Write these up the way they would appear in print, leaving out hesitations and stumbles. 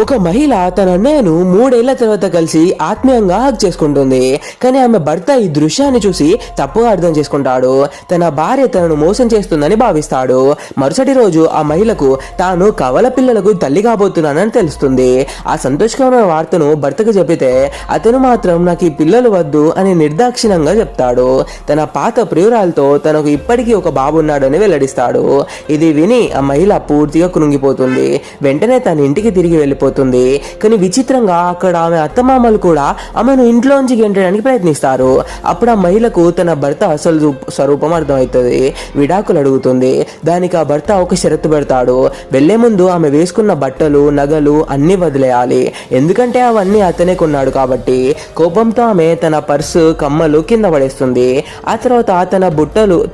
ఒక మహిళ తన అన్నయ్యను 3 ఏళ్ల తర్వాత కలిసి ఆత్మీయంగా హక్ చేసుకుంటుంది. కానీ ఆమె భర్త ఈ దృశ్యాన్ని చూసి తప్పుగా అర్థం చేసుకుంటాడు. తన భార్య తనను మోసం చేస్తుందని భావిస్తాడు. మరుసటి రోజు ఆ మహిళకు తాను కవల పిల్లలకు తల్లి కాబోతున్నానని తెలుస్తుంది. ఆ సంతోషకరమైన వార్తను భర్తకు చెప్పితే అతను మాత్రం నాకు ఈ పిల్లలు వద్దు అని నిర్దాక్షిణ్యంగా చెప్తాడు. తన పాత ప్రియురాలతో తనకు ఇప్పటికీ ఒక బాబు ఉన్నాడని వెల్లడిస్తాడు. ఇది విని ఆ మహిళ పూర్తిగా కృంగిపోతుంది. వెంటనే తన ఇంటికి తిరిగి వెళ్ళిపోతుంది. కానీ విచిత్రంగా అక్కడ ఆమె అత్తమామలు కూడా ఆమెను ఇంట్లోంచి గెంటడానికి ప్రయత్నిస్తారు. అప్పుడు ఆ మహిళకు తన భర్త అసలు స్వరూపం అర్థమవుతుంది. విడాకులు అడుగుతుంది. దానికి ఆ భర్త ఒక షరతు పెడతాడు. వెళ్లే ముందు ఆమె వేసుకున్న బట్టలు నగలు అన్ని వదిలేయాలి, ఎందుకంటే అవన్నీ అతనే కొన్నాడు కాబట్టి. కోపంతో ఆమె తన పర్సు కమ్మలు కింద పడేస్తుంది. ఆ తర్వాత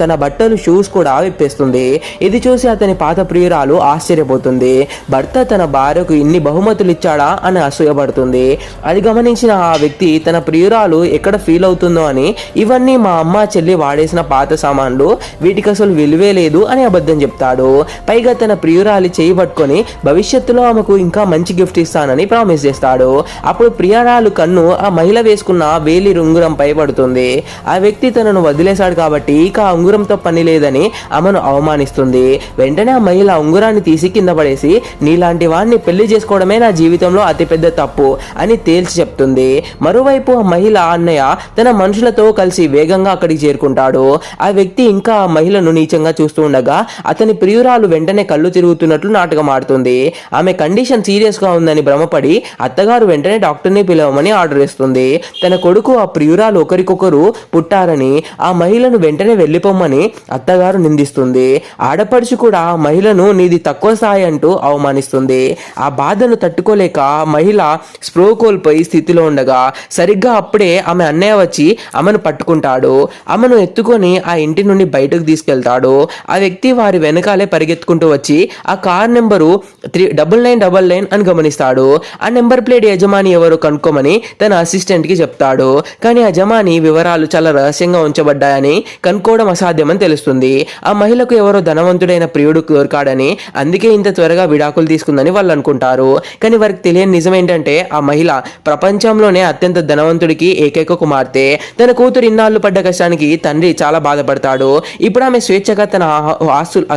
తన బట్టలు షూస్ కూడా విప్పేస్తుంది. ఇది చూసి అతని పాత ప్రియురాలు ఆశ్చర్యపోతుంది. భర్త తన భార్యకు ఇన్ని బహుమతులు ఇచ్చాడా అని అసూయపడుతుంది. అది గమనించిన ఆ వ్యక్తి తన ప్రియురాలు ఎక్కడ ఫీల్ అవుతుందో అని, ఇవన్నీ మా అమ్మ చెల్లి వాడేసిన పాత సామాన్లు, వీటికి అసలు విలువే లేదు అని అబద్ధం చెప్తాడు. పైగా తన ప్రియురాలి చేయి పట్టుకొని భవిష్యత్తులో ఆమెకు ఇంకా మంచి గిఫ్ట్ ఇస్తానని ప్రామిస్ చేస్తాడు. అప్పుడు ప్రియురాలు కన్ను ఆ మహిళ వేసుకున్న వేలి ఉంగరంపై పడుతుంది. ఆ వ్యక్తి తనను వదిలేశాడు కాబట్టి ఇక ఆ ఉంగరంతో పని లేదని ఆమెను అవమానిస్తుంది. వెంటనే ఆ మహిళ ఉంగరాన్ని తీసి కింద పడేసి, నీలాంటి వాడిని పెళ్లి చేసుకోవడమే నా జీవితంలో అతిపెద్ద తప్పు అని తేల్చి చెప్తుంది. మరోవైపు ఆ మహిళ అన్నయ్య తన మనుషులతో కలిసి వేగంగా అక్కడికి చేరుకుంటాడు. ఆ వ్యక్తి ఇంకా ఆ మహిళను నీచంగా చూస్తూ ఉండగా అతని ప్రియురాలు వెంటనే కళ్ళు తిరుగుతున్నట్లు నాటకం ఆడుతుంది. ఆమె కండిషన్ సీరియస్ గా ఉందని భ్రమపడి అత్తగారు వెంటనే డాక్టర్ని పిలవమని ఆర్డర్ ఇస్తుంది. తన కొడుకు ఆ ప్రియురాలు ఒకరికొకరు పుట్టారని ఆ మహిళను వెంటనే వెళ్ళిపోమ్మని అత్తగారు నిందిస్తుంది. ఆడపడుచు కూడా ఆ మహిళను నీది తక్కువ స్థాయి అంటూ అవమానిస్తుంది. ఆ బాధను తట్టుకోలేక మహిళ స్ప్రో కోల్పోయి స్థితిలో ఉండగా సరిగ్గా అప్పుడే ఆమె అన్నయ్య వచ్చి ఆమెను పట్టుకుంటాడు. ఆమెను ఎత్తుకొని ఆ ఇంటి నుండి బయటకు తీసుకెళ్తాడు. ఆ వ్యక్తి వారి వెనకాలే పరిగెత్తుకుంటూ వచ్చి ఆ కార్ నెంబరు 9999 అని గమనిస్తాడు. ఆ నెంబర్ ప్లేట్ యజమాని ఎవరో కనుక్కోమని తన అసిస్టెంట్ కి చెప్తాడు. కానీ యజమాని వివరాలు చాలా రహస్యంగా ఉంచబడ్డాయని, కనుక్కోవడం అసాధ్యమని తెలుస్తుంది. ఆ మహిళకు ఎవరో ధనవంతుడైన ప్రియుడు దొరికాడని, అందుకే ఇంత త్వరగా విడాకులు తీసుకుందని వాళ్ళు అనుకుంటారు. కానీ వారికి తెలియని నిజం ఏంటంటే ఆ మహిళ ప్రపంచంలోనే అత్యంత ధనవంతుడికి ఏకైక కుమార్తె. తన కూతురు ఇన్నాళ్ళు పడ్డ కష్టానికి తండ్రి చాలా బాధపడతాడు. ఇప్పుడు ఆమె స్వేచ్ఛగా తన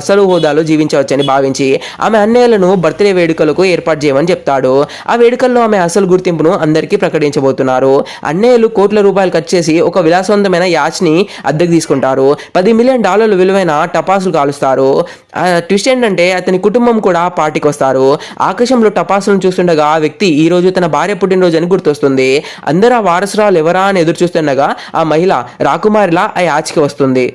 అసలు హోదాలో జీవించవచ్చని భావించి ఆమె అన్నయ్యలను బర్త్డే వేడుకలకు ఏర్పాటు చేయమని చెప్తాడు. ఆ వేడుకల్లో ఆమె అసలు గుర్తింపును అందరికీ ప్రకటించబోతున్నారు. అన్నయ్యలు కోట్ల రూపాయలు ఖర్చు చేసి ఒక విలాసవంతమైన యాచ్ ని అద్దెకు తీసుకుంటారు. $10 మిలియన్ విలువైన టపాసులు కాలుస్తారు. ట్విస్ట్ ఏంటంటే అతని కుటుంబం కూడా పార్టీకి వస్తారు. ఆకాశంలో టపాసులను చూస్తుండగా ఆ వ్యక్తి ఈ రోజు తన భార్య పుట్టినరోజు అని గుర్తొస్తుంది. అందరూ ఆ వారసురాలు ఎవరా అని ఎదురు చూస్తుండగా ఆ మహిళ రాకుమారిలా ఆ యాచ్కి వస్తుంది.